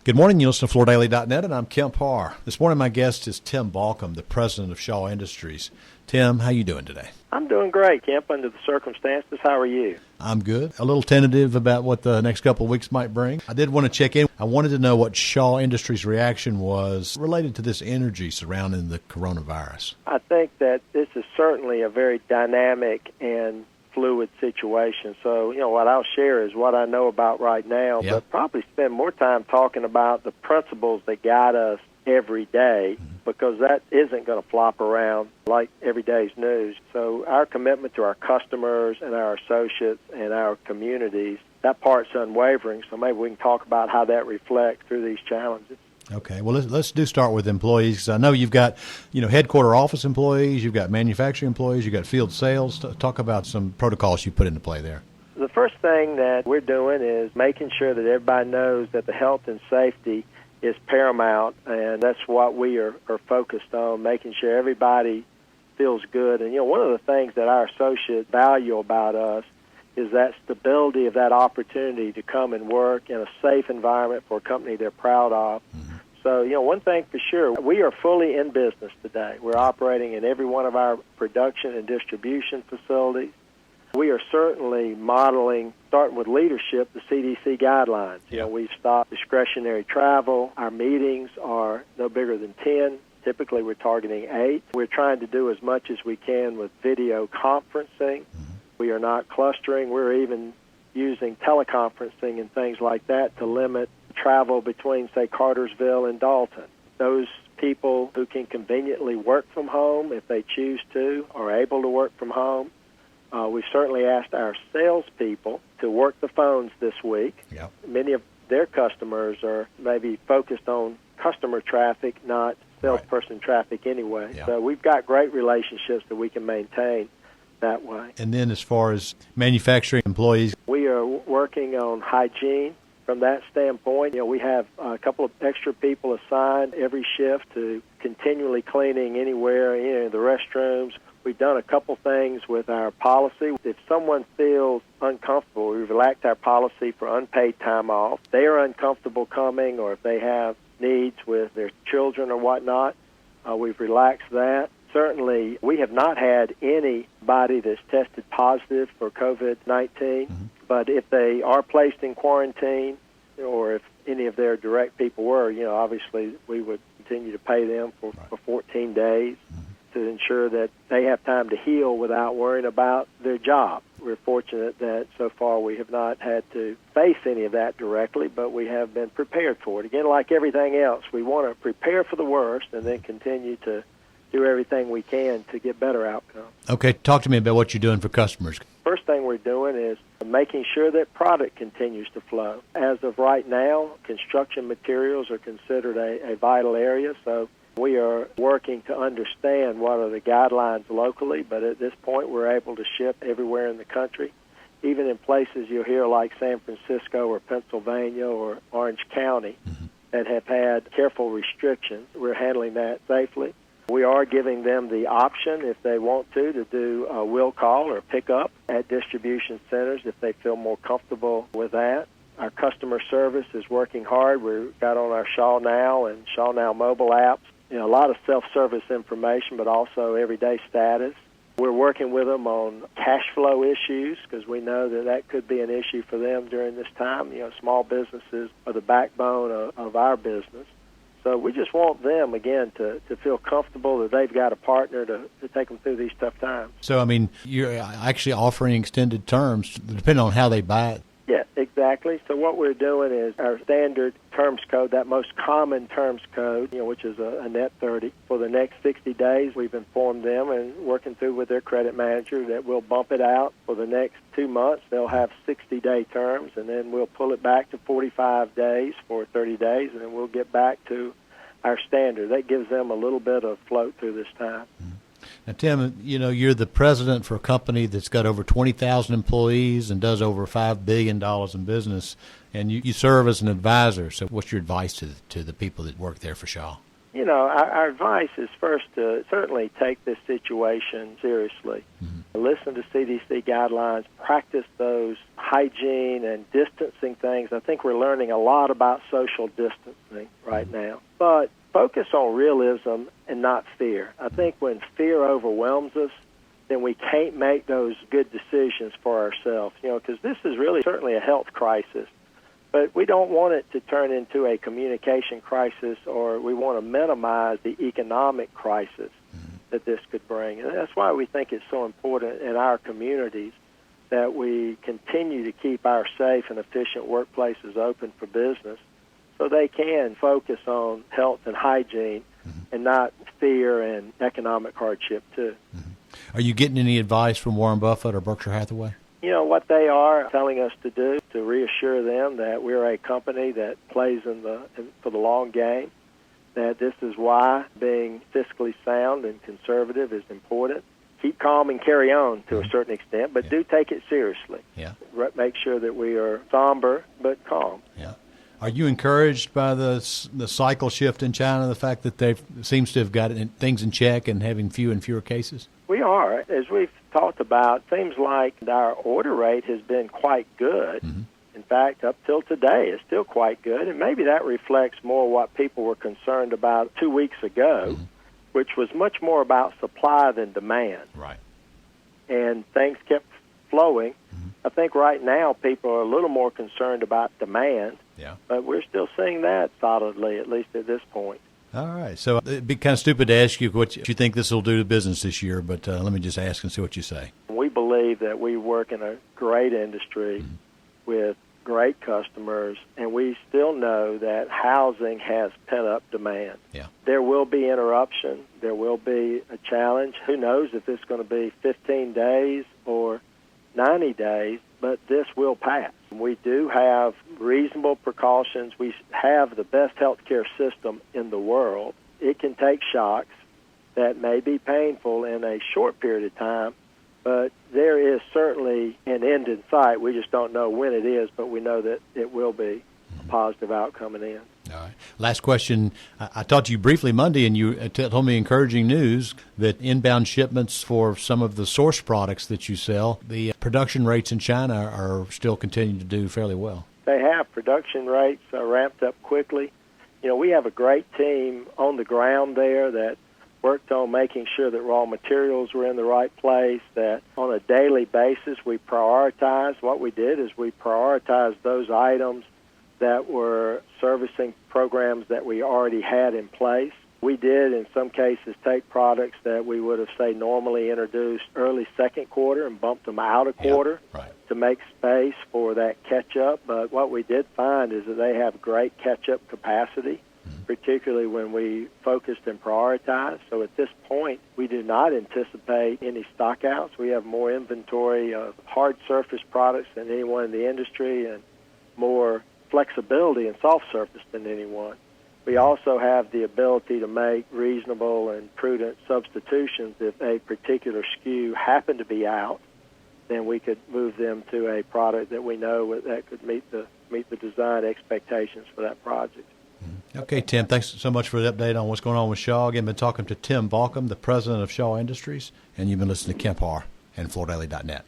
Good morning. You listen to FloorDaily.net, and I'm Kemp Harr. This morning, my guest is Tim Baucom, the president of Shaw Industries. Tim, how you doing today? I'm doing great, Kemp, under the circumstances. How are you? I'm good. A little tentative about what the next couple of weeks might bring. I did want to check in. I wanted to know what Shaw Industries' reaction was related to this energy surrounding the coronavirus. I think that this is certainly a very dynamic and fluid situation. So, what I'll share is what I know about right now, but probably spend more time talking about the principles that guide us every day, because that isn't going to flop around like every day's news. So our commitment to our customers and our associates and our communities, that part's unwavering. So maybe we can talk about how that reflects through these challenges. Okay, well, let's start with employees, because I know you've got, headquarter office employees, you've got manufacturing employees, you've got field sales. Talk about some protocols you put into play there. The first thing that we're doing is making sure that everybody knows that the health and safety is paramount, and that's what we are focused on, making sure everybody feels good. And, one of the things that our associates value about us is that stability of that opportunity to come and work in a safe environment for a company they're proud of. So, one thing for sure, we are fully in business today. We're operating in every one of our production and distribution facilities. We are certainly modeling, starting with leadership, the CDC guidelines. We've stopped discretionary travel. Our meetings are no bigger than 10. Typically, we're targeting 8. We're trying to do as much as we can with video conferencing. We are not clustering. We're even using teleconferencing and things like that to limit travel between, say, Cartersville and Dalton. Those people who can conveniently work from home, if they choose to, are able to work from home. We've certainly asked our salespeople to work the phones this week. Yep. Many of their customers are maybe focused on customer traffic, not salesperson traffic anyway. Yep. So we've got great relationships that we can maintain that way. And then as far as manufacturing employees, we are working on hygiene. From that standpoint, we have a couple of extra people assigned every shift to continually cleaning anywhere, the restrooms. We've done a couple things with our policy. If someone feels uncomfortable, we've relaxed our policy for unpaid time off. If they are uncomfortable coming, or if they have needs with their children or whatnot, we've relaxed that. Certainly, we have not had anybody that's tested positive for COVID-19, but if they are placed in quarantine, or if any of their direct people were, obviously we would continue to pay them for 14 days to ensure that they have time to heal without worrying about their job. We're fortunate that so far we have not had to face any of that directly, but we have been prepared for it. Again, like everything else, we want to prepare for the worst and then continue to do everything we can to get better outcomes. Okay, talk to me about what you're doing for customers. First thing we're doing is making sure that product continues to flow. As of right now, construction materials are considered a vital area, so we are working to understand what are the guidelines locally, but at this point we're able to ship everywhere in the country, even in places you'll hear like San Francisco or Pennsylvania or Orange County that have had careful restrictions. We're handling that safely. We are giving them the option, if they want to do a will call or pick up at distribution centers if they feel more comfortable with that. Our customer service is working hard. We've got on our Shaw Now and Shaw Now mobile apps, a lot of self-service information, but also everyday status. We're working with them on cash flow issues because we know that could be an issue for them during this time. Small businesses are the backbone of our business. So we just want them, again, to feel comfortable that they've got a partner to take them through these tough times. So, you're actually offering extended terms depending on how they buy it. Yeah, exactly. So what we're doing is our standard terms code, that most common terms code, which is a net 30. For the next 60 days, we've informed them and working through with their credit manager that we'll bump it out. For the next 2 months, they'll have 60-day terms, and then we'll pull it back to 45 days for 30 days, and then we'll get back to our standard. That gives them a little bit of float through this time. Now, Tim, you're the president for a company that's got over 20,000 employees and does over $5 billion in business, and you serve as an advisor. So what's your advice to the people that work there for Shaw? Our advice is first to certainly take this situation seriously. listen to CDC guidelines, practice those hygiene and distancing things. I think we're learning a lot about social distancing right now. But focus on realism and not fear. I think when fear overwhelms us, then we can't make those good decisions for ourselves, because this is really certainly a health crisis. But we don't want it to turn into a communication crisis, or we want to minimize the economic crisis that this could bring. And that's why we think it's so important in our communities that we continue to keep our safe and efficient workplaces open for business so they can focus on health and hygiene and not fear and economic hardship, too. Are you getting any advice from Warren Buffett or Berkshire Hathaway? What they are telling us to do to reassure them that we're a company that plays for the long game, that this is why being fiscally sound and conservative is important. Keep calm and carry on to a certain extent, but do take it seriously. Yeah. Make sure that we are somber but calm. Yeah. Are you encouraged by the cycle shift in China, the fact that they seems to have got things in check and having fewer and fewer cases? We are. As we've talked about, it seems like our order rate has been quite good. In fact, up till today, it's still quite good, and maybe that reflects more what people were concerned about 2 weeks ago, which was much more about supply than demand. Right. And things kept flowing. I think right now people are a little more concerned about demand, but we're still seeing that solidly, at least at this point. All right. So it'd be kind of stupid to ask you what you think this will do to business this year, but let me just ask and see what you say. We believe that we work in a great industry with great customers, and we still know that housing has pent-up demand. Yeah. There will be interruption. There will be a challenge. Who knows if it's going to be 15 days or 90 days, but this will pass. We do have reasonable precautions. We have the best healthcare system in the world. It can take shocks that may be painful in a short period of time, but there is certainly an end in sight. We just don't know when it is, but we know that it will be a positive outcome in the end. All right. Last question. I talked to you briefly Monday, and you told me encouraging news that inbound shipments for some of the source products that you sell, the production rates in China are still continuing to do fairly well. They have. Production rates ramped up quickly. We have a great team on the ground there that worked on making sure that raw materials were in the right place, that on a daily basis we prioritized. What we did is we prioritized those items that were servicing programs that we already had in place. We did, in some cases, take products that we would have, say, normally introduced early second quarter and bumped them out a quarter to make space for that catch-up. But what we did find is that they have great catch-up capacity, particularly when we focused and prioritized. So at this point, we do not anticipate any stockouts. We have more inventory of hard surface products than anyone in the industry and more flexibility in soft surface than anyone. We also have the ability to make reasonable and prudent substitutions. If a particular SKU happened to be out, then we could move them to a product that we know that could meet the design expectations for that project. Okay, Tim, thanks so much for the update on what's going on with Shaw. Again, been talking to Tim Baucom, the president of Shaw Industries, and you've been listening to Kemp Harr and FloorDaily.net.